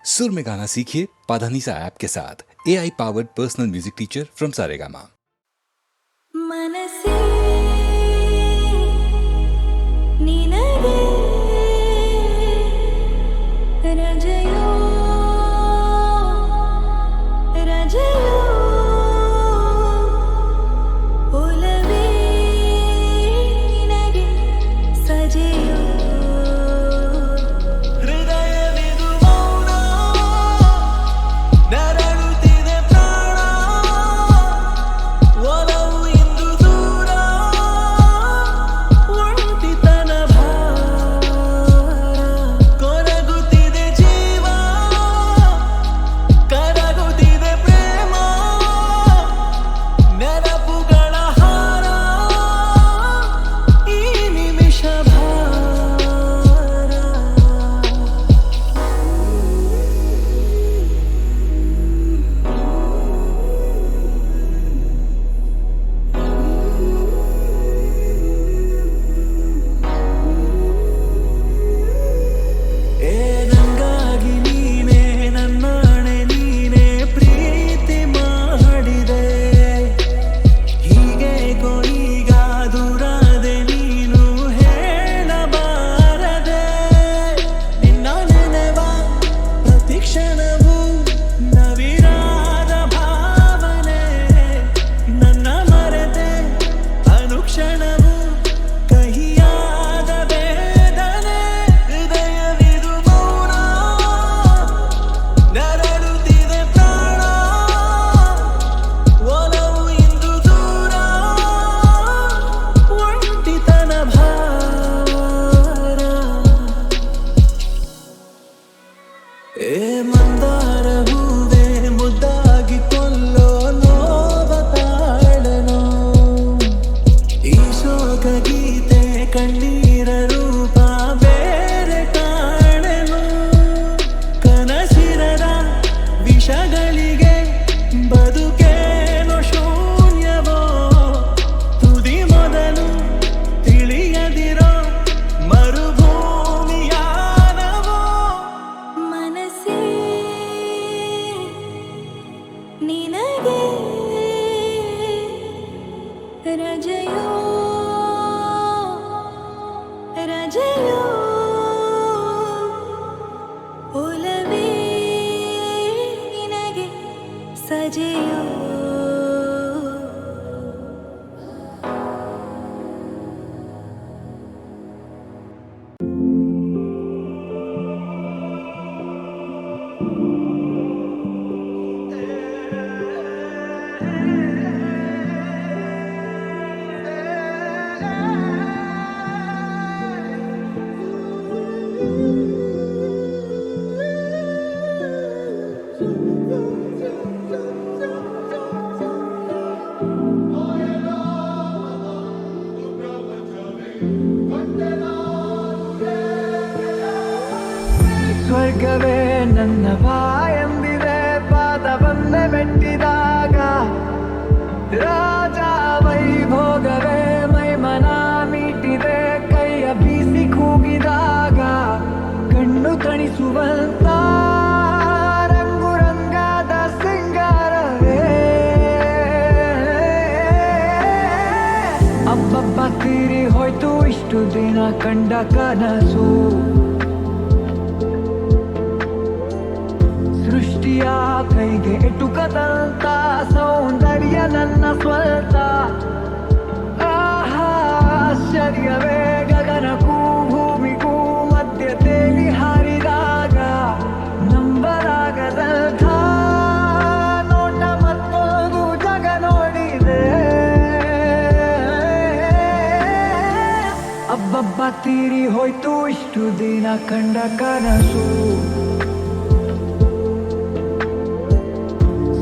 सुर में गाना सीखिए पाधानीसा ऐप के साथ AI powered personal music teacher from Saregama. मनसे निनगे रजयो रजयो ओलवे निनगे सजयो ಹೃದಯವಿದು ಮೌನ ನರಳುತ್ತಿದೆ ಪ್ರಾಣ ಒಲವು ಇಂದು ದೂರ ಒಂಟಿತನ ಭಾರ ಕೊರಗುತ್ತಿದೆ ಜೀವ ಕರಗುತ್ತಿದೆ ಪ್ರೇಮ ನೆನಪುಗಳ ಹಾರ ಈ ನಿಮಿಷ ಭಾರ ಏ ನಂಗಾಗಿ ನೀನೇ ನನ್ನಾಣೆ ನೀನೇ ಪ್ರೀತಿ ಮಾಡಿದೆ ಹೀಗೆ ಕೊನೀಗ ದೂರಾದೆ ನೀನು ಹೇಳಬಾರದೆ ನಿನ್ನ ನೆನೆವ ಪ್ರತಿ ಕ್ಷಣವೂ ನವಿರಾದ ಭಾವನೆ ನನ್ನ ಮರೆತೆ ಅನುಕ್ಷಣವೂ ಕಹಿಯಾದ ವೇದನೆ ಹೃದಯವಿದು ಮೌನ ನರಳುತ್ತಿದೆ ಪ್ರಾಣ ಒಲವು ಇಂದು ದೂರ ಒಂಟಿತನ ಭಾರ ಏ ಮಂದಾರ ಹೂವೆ ಮುದ್ದಾಗಿ ಕೊಲ್ಲೋ ನೋವ ತಾಳನೋ ಈ ಶೋಕ ಗೀತೆ ಕಣ್ಣೀರ ರೂಪ ಬೇರೆ ಕಾಣೆನು ಕನಸಿರದ ವಿಷಗಳಿಗೆ ಬದುಕೇನೋ ಶೂನ್ಯವೋ ತುದಿ ಮೊದಲು ತಿಳಿಯದಿರೋ ಮರುಭೂಮಿಯಾನವೋ मनसे निनगे रजयो रजयो ओलवे निनगे सजयो ಸ್ವರ್ಗವೇ ನನ್ನ ಬಾಯೆಂದಿದೆ ಪಾದವನ್ನೇ ಮೆಟ್ಟಿದಾಗ ರಾಜ ವೈಭೋಗವೇ ಮೈಮನ ಮೀಟಿದೆ ಕೈಯ ಬೀಸಿ ಕೂಗಿದಾಗ ಕಣ್ಣು ತಣಿಸುವಂತ ರಂಗುರಂಗಾದ ಸಿಂಗಾರವೇ ಅಬ್ಬಬ್ಬ ತೀರಿ ಹೋಯ್ತು ಇಷ್ಟು ದಿನ ಕಂಡ ಕನಸು ಸೃಷ್ಟಿಯ ಕೈಗೆ ಎಟುಕದಂತ ಸೌಂದರ್ಯ ನನ್ನ ಸ್ವಂತ ಆಹಾ ಆಶ್ಚರ್ಯವೇ ಗಗನಕ್ಕೂ ಭೂಮಿಗೂ ಮಧ್ಯ ತೇಲಿ ಹಾರಿದಾಗ ನಂಬಲಾಗದಂಥ ನೋಟ ಮತ್ತೊಂದು ಜಗ ನೋಡಿದೆ ಅಬ್ಬಬ್ಬ ತೀರಿ ಹೋಯ್ತು ಇಷ್ಟು ದಿನ ಕಂಡ ಕನಸು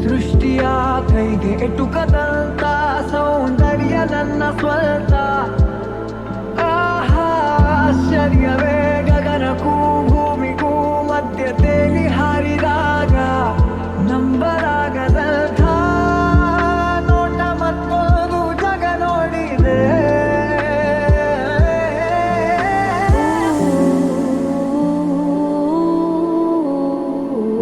ಸೃಷ್ಟಿಯ ಕೈಗೆ ಎಟುಕದಂತ ಸೌಂದರ್ಯ ನನ್ನ ಸ್ವಂತ ಆಹಾ ಆಶ್ಚರ್ಯವೇ ಗಗನಕ್ಕೂ ಭೂಮಿಗೂ ಮಧ್ಯ ತೇಲಿ ಹಾರಿದಾಗ ನಂಬಲಾಗದಂಥ ನೋಟ ಮತ್ತೊಂದು ಜಗ ನೋಡಿದೆ ಓ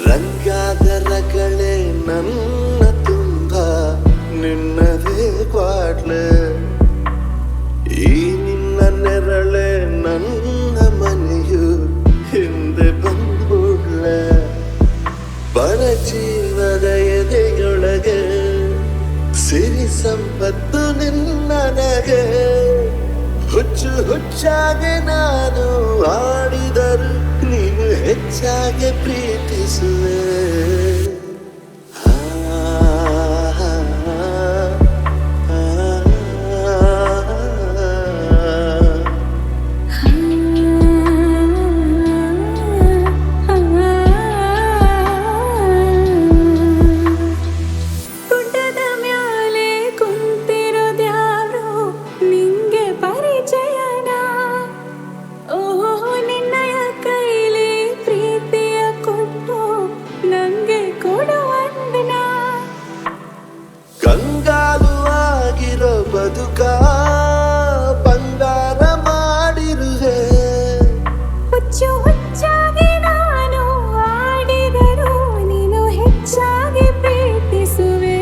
ರಂಗಾದರಗಳೇ ನನ್ನ ತುಂಬ ನಿನ್ನದೇ ಕ್ವಾಟ್ಲೆ ಈ ನಿನ್ನ ನೆರಳೆ ನನ್ನ ಮನೆಯು ಹಿಂದೆ ಬಂದ್ಬಿಡ್ಲೆ ಬಡ ಜೀವದ ಎದೆಯೊಳಗೆ ಸಿರಿ ಸಂಪತ್ತು ನಿನ್ನನಗೆ ಹುಚ್ಚು ಹುಚ್ಚಾಗಿ ನಾನು ಆಡಿದರು ನೀನು ಹೆಚ್ಚಾಗಿ ಪ್ರೀತಿಸುವೆ ಕಂಗಾಲು ಆಗಿರೋ ಬದುಕ ಬಂಗಾರ ಮಾಡಿರುವೆ ಹುಚ್ಚು ಹುಚ್ಚಾಗಿ ನಾನು ಆಡಿದರು ನೀನು ಹೆಚ್ಚಾಗಿ ಪ್ರೀತಿಸುವೆ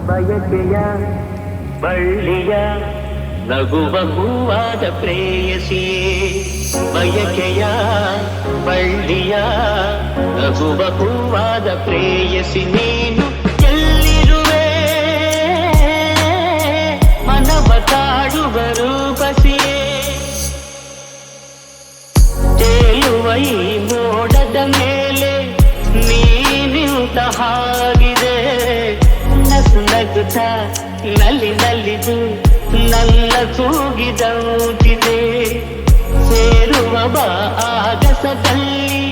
ಬಯಕೆಯ ಬಳ್ಳಿಯ ನಗುವ ಹೂವಾದ ಪ್ರೇಯಸಿಯೇ ಬಯಕೆಯ ಬಳ್ಳಿಯ ನಗುವ ಹೂವಾದ ಪ್ರೇಯಸಿ ನೀನು ಎಲ್ಲಿರುವೆ ಮನವ ಕಾಡುವ ರೂಪಸಿಯೇ ತೇಲುವ ಈ ಮೋಡದ ಮೇಲೆ ನೀನಿಂತ ಹಾಗಿದೆ ನಗುತ್ತ ನಲಿದು ನನ್ನ ತೂಗಿದಂತಿದೆ ಸೇರುವ ಬಾ ಆಗಸದಲ್ಲಿ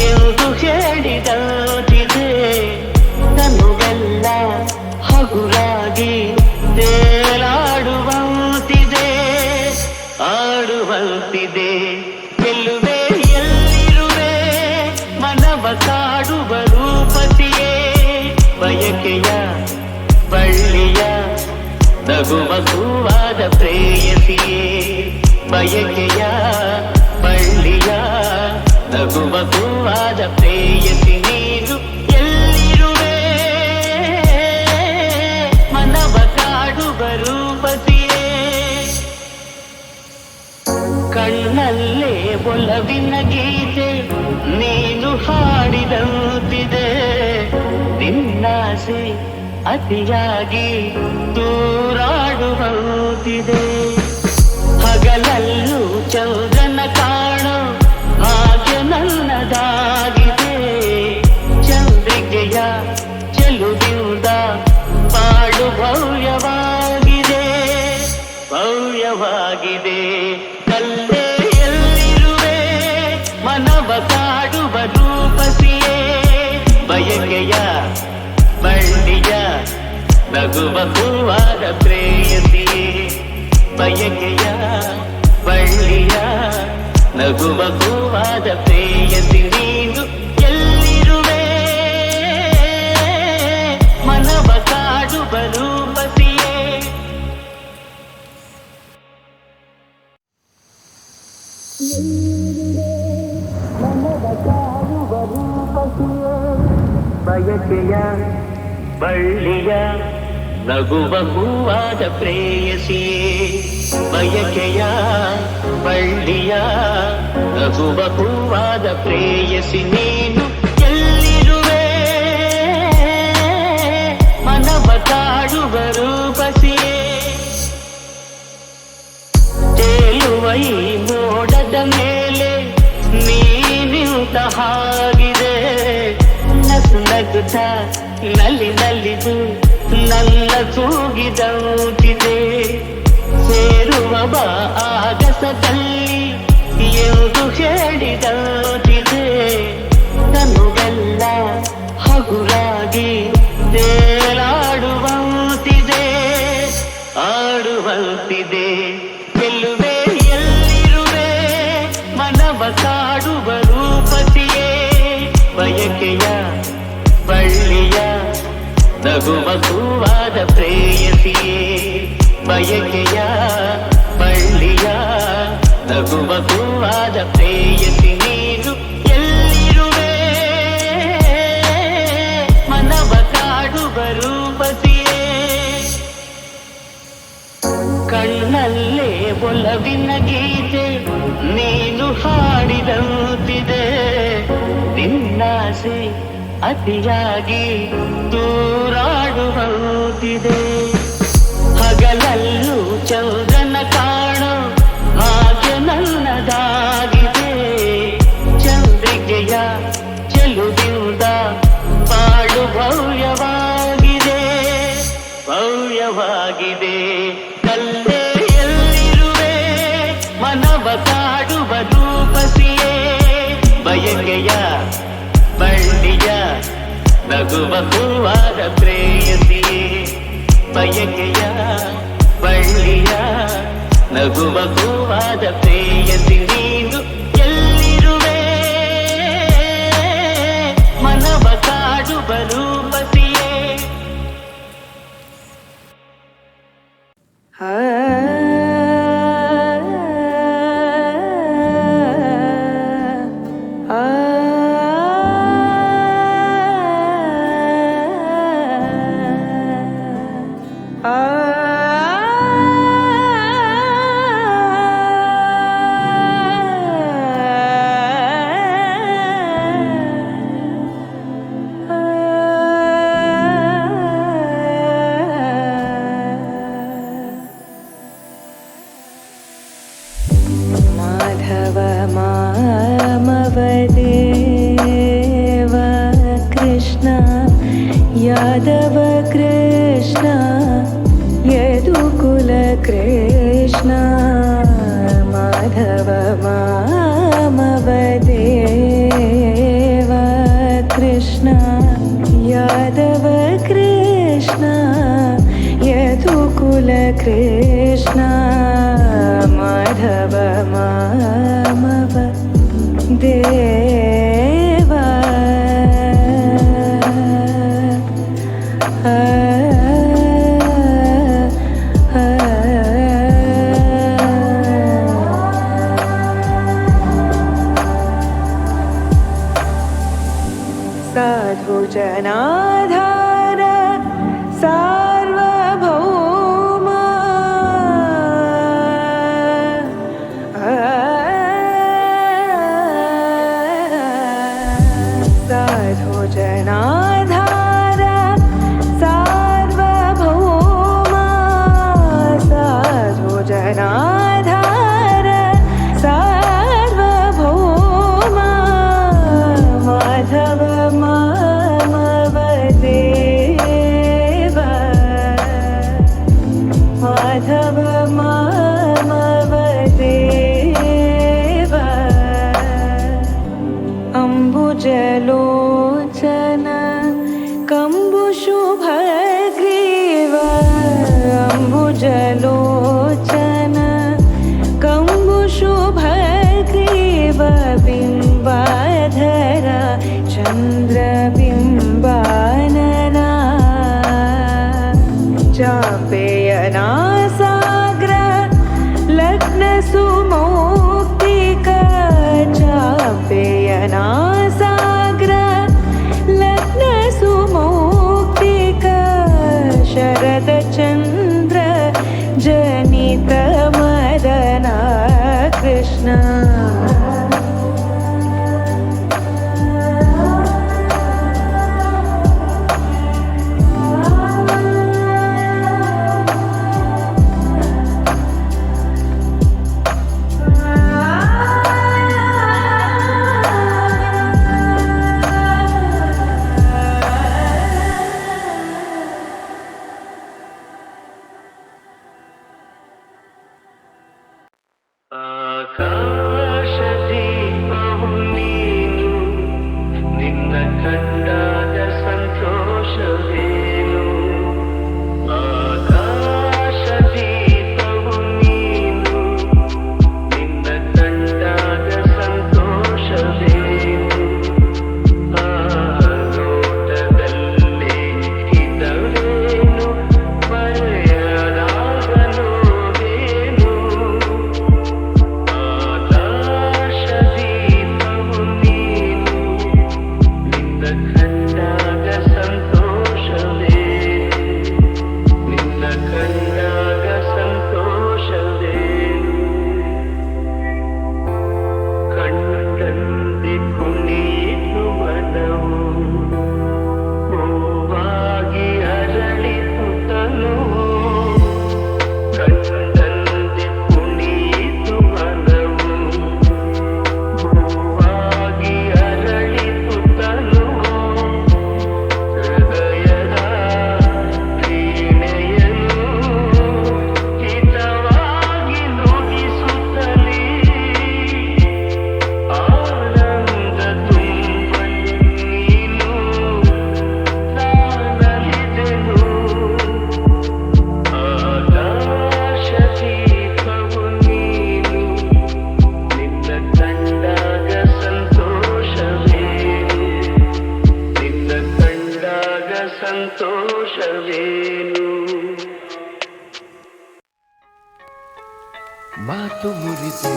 ಎಂದು ಹೇಳಿದಂತಿದೆ ಕಣ್ಣುಗೆಲ್ಲ ಹಗುರಾಗಿ ತೇಲಾಡುವಂತಿದೆ ಆಡುವಂತಿದೆ ಗೆಲ್ಲುವೆ ಎಲ್ಲಿರುವೆ ಮನವ ಕಾಡುವ ರೂಪತಿಯೇ ಬಯಕೆಯ ಬಳ್ಳಿಯ ನಗುವ ಹೂವಾದ ಪ್ರೇಯಸಿಯೇ ಬಯಕೆಯ ಬಳ್ಳಿಯ ನಗುವ ಹೂವಾದ ಪ್ರೇಯಸಿ ನೀನು ಎಲ್ಲಿರುವೆ ಮನವ ಕಾಡುವ ರೂಪತಿಯೇ ಕಣ್ಣಲ್ಲೇ ಒಲವಿನ ಗೀತೆ ನೀನು ಹಾಡಿದಂತಿದೆ ನಿನ್ನಾಸೆ ಅತಿಯಾಗಿ ದೂರಾಡುವಂತಿದೆ ಹಗಲಲ್ಲೂ ಚಂದ್ರನ ಕಾಣೋ ಹಾಗೆ ನನ್ನದಾಗಿದೆ ಚಂದ್ರಿಕೆಯ ಚೆಲುವಿಂದ ಬಾಳು ಭವ್ಯವಾಗಿದೆ ಭವ್ಯವಾಗಿದೆ ಕಲ್ಲೇ ಎಲ್ಲಿರುವೆ ಮನವ ಕಾಡುವ ರೂಪಸಿಯೇ ಬಯಕೆಯ ಬಳ್ಳಿಯ ನಗುವ ಹೂವಾದ ಪ್ರೇಯಸಿಯೇ ಬಯಕೆಯ ಬಳ್ಳಿಯ ನಗುವ ಹೂವಾದ ಪ್ರೇಯಸಿ ನೀನು ಎಲ್ಲಿರುವೆ ಮನವ ಕಾಡುವ ರೂಪಸಿಯೇ ಬಯಕೆಯ ಬಳ್ಳಿಯ ನಗುವ ಹೂವಾದ ಪ್ರೇಯಸಿಯೇ ಬಯಕೆಯ ಬಳ್ಳಿಯ ನಗುವ ಹೂವಾದ ಪ್ರೇಯಸಿ ನೀನು ಎಲ್ಲಿರುವೆ ಮನವ ಕಾಡುವ ರೂಪಸಿಯೇ ತೇಲುವ ಈ ಮೋಡದ ಮೇಲೆ ನೀನಿಂತ ಹಾಗಿದೆ ನಸು ನಗುತ್ತ ನಲಿದು ನನ್ನ ಕೂಗಿದಂತಿದೆ. ಸೇರುವ ಬಾ ಆಗಸದಲ್ಲಿ ಎಂದು ಹೇಳಿದಂತಿದೆ. ತನುವೆಲ್ಲ ಹಗುರಾಗಿ ತೇಲಾಡುವಂತಿದೆ, ಆಡುವಂತಿದೆ. ಗೆಲ್ಲುವೆ ಎಲ್ಲಿರುವೆ ಮನವ ಕಾಡುವ ರೂಪತಿಯೇ. ಬಯಕೆಯ ಬಳ್ಳಿಯ ನಗುವ ಹೂವಾದ ಪ್ರೇಯಸಿಯೇ. ಬಯಕೆಯ ಬಳ್ಳಿಯ ನಗುವ ಹೂವಾದ ಪ್ರೇಯಸಿ ನೀನು ಎಲ್ಲಿರುವೆ ಮನವ ಕಾಡುವ ರೂಪತಿಯೇ. ಕಣ್ಣಲ್ಲೇ ಒಲವಿನ ಗೀತೆ ನೀನು ಹಾಡಿದಂತಿದೆ. ನಿನ್ನಾಸೆ ಅತಿಯಾಗಿ ದೂರಾಡುವಂತಿದೆ. ಹಗಲಲ್ಲೂ ಚಂದ್ರನ ಕಾಣೋ ಹಾಗೆ ನನ್ನದಾಗಿದೆ. ಚಂದ್ರಿಕೆಯ ಚೆಲುವಿಂದ ಬಾಳು ಭವ್ಯವಾಗಿದೆ, ಭವ್ಯವಾಗಿದೆ. ಕಲ್ಲೇ ಎಲ್ಲಿರುವೆ ಮನವ ಕಾಡುವ ರೂಪಸಿಯೇ. ಬಯಕೆಯ ಬಳ್ಳಿಯ ನಗುವ ಹೂವಾದ ಪ್ರೇಯಸಿಯೇ. ಬಯಕೆಯ ಬಳ್ಳಿಯ ನಗುವ ಹೂವಾದ ಪ್ರೇಯಸಿ ನೀನು ಎಲ್ಲಿರುವೆ ಮನವ ಕಾಡುವ ರೂಪಸಿಯೇ. ಮಾಧವ ಮಾಮವ ದೇವ ಕೃಷ್ಣ ಯಾದವ ಕೃಷ್ಣ ಯದುಕುಲ ಕೃಷ್ಣ. ಮಾಧವ ಮಾಮವ ದೇವ ಕೃಷ್ಣ ಯಾದವ ಕೃಷ್ಣ ಯದುಕುಲ ಕೃಷ್ಣ. ಮಾಧವ ಮಾಮವ ದೇವ ಸಾಧು ಜನಾಧಾರ ಸಾರ್ವಭೌಮ. ಸಾಧು ಜನಾಧಾರ ಸಾರ್ವಭೌಮ. ಸಾಧು ಜನಾಧಾರ ಸಾರ್ವಭೌಮ. ಮಾಧವ ಮಾಮವ ದೇವ. ಮಾಧವ ಮಾಮವ ದೇವ. ಅಂಬುಜಲೋಚನ ಕಂಬುಶುಭಗ್ರೀವ. ಅಂಬುಜಲೋಚನ ಕಂಬುಶುಭಗ್ರೀವ. ಬಿಂಬಾಧರ ಚಂದ್ರಬಿಂಬಾನನ. ಚಾಪೇಯನಾ ಸಾಗ್ರ ಲಗ್ನ ಸುಮೌಕ್ತಿಕ. ಚಾಪೇಯನಾ ಸಾಗ್ರ ಲಗ್ನ ಸುಮೌಕ್ತಿಕ. ಶರದ ಚಂದ್ರ ಜನಿತ ಮದನ ಕೃಷ್ಣ. ಆಕಾಶದೀಪವು ನೀನು, ನಿನ್ನ ಕಂಡಾಗ ಸಂತೋಷವೇನು. ಆಕಾಶದೀಪವು ನೀನು, ನಿನ್ನ ಕಂಡಾಗ ಸಂತೋಷವೇನು. ಆ ನೋಟದಲ್ಲಿ ಹಿತವೇನು, ಮರೆಯಲಾಗ ನೋವೇನು. ಆಕಾಶದೀಪವು ನೀನು, ನಿನ್ನ ಕಂಡಾಗ ಸಂತೋಷವೇನು, ನಿನ್ನ ಕಂಡಾಗ ಸಂತೋಷವೇನು. ಕಂಡಂತೆ ಕುಣಿತು ಮನವು, ಹೂವಾಗಿ ಅರಳಿತು ತನುವು. ಕಂಡಂತೆ ಕುಣಿತು ಮನವು, ಹೂವಾಗಿ ಅರಳಿತು ತನುವು. ಹೃದಯದ ವೀಣೆಯನ್ನು ಹಿತವಾಗಿ ನುಡಿಸುತ್ತಲೇ ಆನಂದ ತುಂಬಲು ನೀನು ನಾನಲಿದೆನು. ಆಕಾಶದೀಪವು ನೀನು, ನಿನ್ನ ಕಂಡಾಗ ಸಂತೋಷವೇನು, ನಿನ್ನ ಕಂಡಾಗ ಸಂತೋಷವೇನು. ಮಾತು ಮುರಿದೆ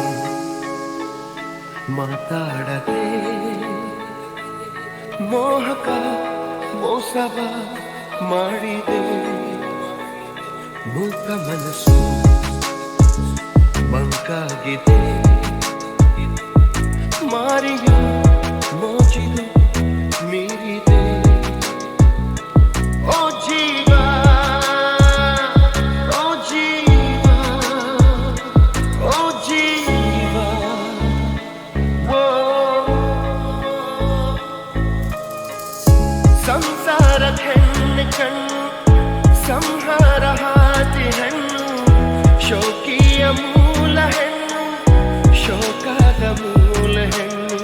ಮಾತಾಡದೆ, ಮೋಹಕ ಮೋಸವ ಮಾಡಿದೆ. ಮೂಕ ಮನಸ್ಸು ಮಂಕಾಗಿದೆ, ಮಾರಿಯ ಮೋಜಿದು ಮೀರಿದೆ. ಓ ಜೀವ, ಓ ಜೀವ, ಓ ಜೀವ, ಓ ಸಂಸಾರ ಹೆಣ್ಣು ಕಣ್ಣು, ಸಂಹಾರ ಹಾದಿ ಹೆಣ್ಣು, ಶೋಕಿಯ ಮೂಲ ಹೆಣ್ಣು, ಶೋಕದ ಮೂಲ ಹೆಣ್ಣು.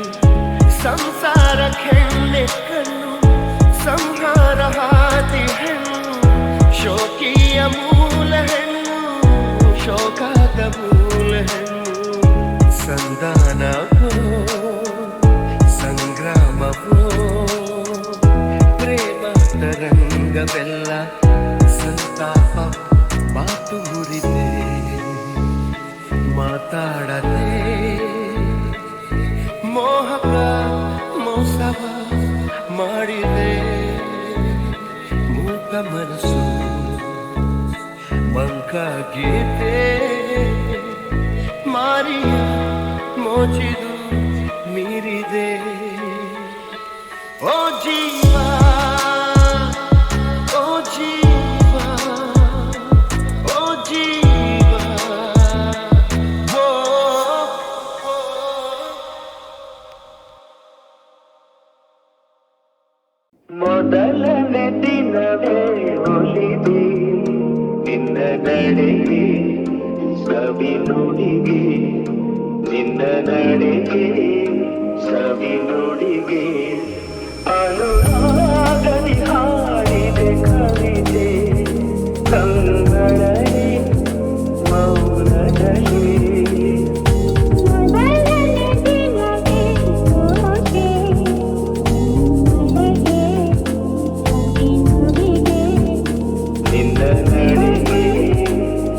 ಸಂಸಾರ ಹೆಣ್ಣೆ ಕಣ್ಣು, ಸಂಹಾರ ಹಾದಿ ಹೆಣ್ಣು, ಶೋಕಿಯ ಮೂಲ ಹೆಣ್ಣು, ಶೋಕದ ಮೂಲ ಹೆಣ್ಣು. ಸಂಧಾನವೋ ಸಂಗ್ರಾಮವೋ, ಪ್ರೇಮ ತರಂಗವೆಲ್ಲ ಸಂತಾಪ. ಮಾತು ಮುರಿದೆ ಮಾತಾಡದೆ, ಮೋಹಕ ಮೋಸವ ಮಾಡಿದೆ. ಮೂಕ ಮನಸ್ಸು ಮಂಕಾಗಿದೆ, ಮಾರಿಯ ಮೋಜಿದು ಮೀರಿದೆ. ಓ ಜೀವ, ಓ ಜೀವ, ಓ ಜೀವ, ಓ, ಓ. ಮೊದಲನೇ ದಿನವೇ ಒಲಿದೆ ನಿನ್ನ ನಡೆಗೆ, ಸವಿ ನುಡಿಗೆ, ನಿನ್ನ ನಡೆಗೆ ಸವಿ ನುಡಿಗೆ. ಅನುರಾಗದಿ ಹಾಡಿದೆ ಕವಿತೆ, ಕನ್ನಡನೆ ಮೌನದಲ್ಲಿ. ನಿನ್ನ ನಡೆಗೆ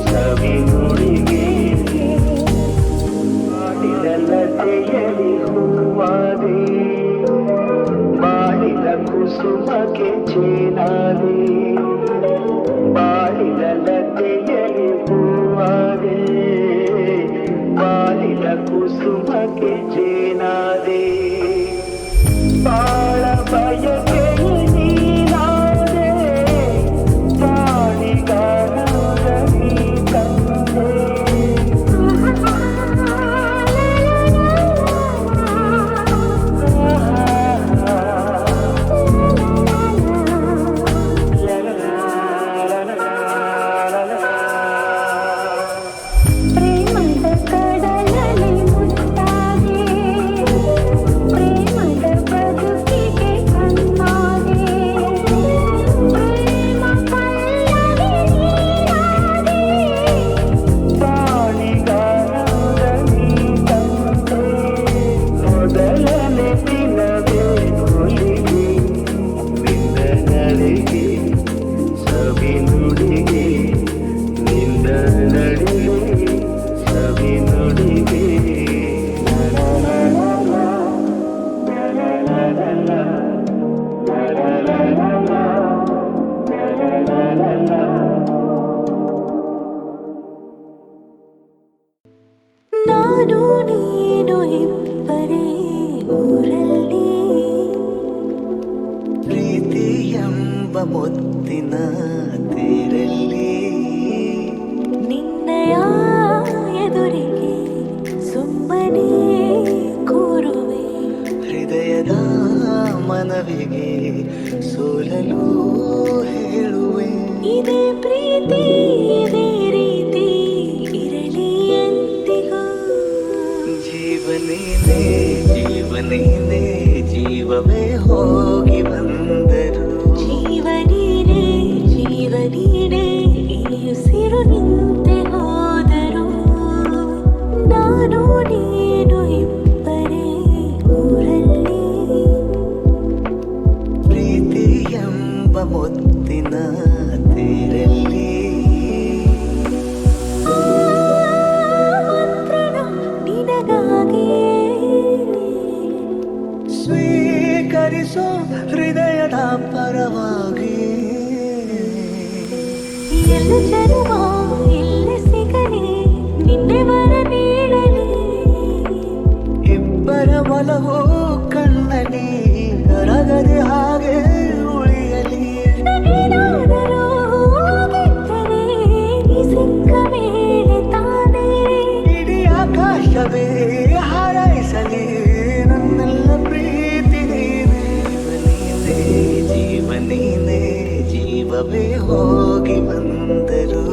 ಸವಿ ನುಡಿಗೆ, ಮಾಡಿದಲ್ಲತೆಯಲಿ ಹೂವಾದೆ, ಬಾಳಿದ ಕುಸುಮಕ್ಕೆ ಚೇನಾದೆ. ಬಾಳಿದಲ್ಲತೆಯಲಿ ಹೂವಾದೆ, ಬಾಳಿದ ಕುಸುಮಕ್ಕೆ ಚೇನಾದೆ. ಬಾಳ ಬಯಕೆಯು ನೀನಾದೆ, ಬಾಳಿಗಾನದ ನೀ ತಂದೆ. ಪ್ರೇಮದ ಕಡಲಲ್ಲಿ ಮಾನವಿಗೆ ಸೋಲಲು ಹೇಳುವೆ. ಇದೇ ಪ್ರೀತಿ ಇದೇ ರೀತಿ ಇರಲಿ ಎಂದಿಗೂ. ಜೀವನೇನೆ ಜೀವನೇನೆ ಜೀವವೇ ಹೋಗಿ ಬಂದರು. ಜೀವನೀನೇ ಜೀವನೀನೇ ಇಳಿಯುಸಿರು ನಿಂತೆ ಹೋದರು. ನಾನು ನೀನು ಇಬ್ಬರೇ ಊರಲ್ಲಿ. ಪ್ರೀತಿ ಎಂಬ ಮುತ್ತಿನ ತೇರಲ್ಲಿ ಮಂತ್ರಣ ನಿನಗಾಗಿಯೇ. ಸ್ವೀಕರಿಸೋ ಹೃದಯದ ಪರವಾಗಿ. ಎಲ್ಲ ಜನ್ಮ ಎಲ್ಲಿ ಸಿಗಲಿ ನಿನ್ನೆ ವರ ನೀಡಲಿ. ಇಬ್ಬರ ಒಲವು ಕಣ್ಣಲ್ಲಿ ಕರಗದೆ ಹಾಗೆ ಉಳಿಯಲಿ. ಏನಾದರೂ ಹೋಗಿದ್ದರೆ ನೀ ಸಿಕ್ಕ ಮೇಲೆ ತಾನೇ. ಇಡೀ ಆಕಾಶವೇ ಹಾರೈಸಲಿ ನನ್ನೆಲ್ಲ ಪ್ರೀತಿ ನೀನೇ. ಜೀವನೀನೇ ಜೀವನೀನೇ ಜೀವವೇ ಹೋಗಿ ಬಂದರು.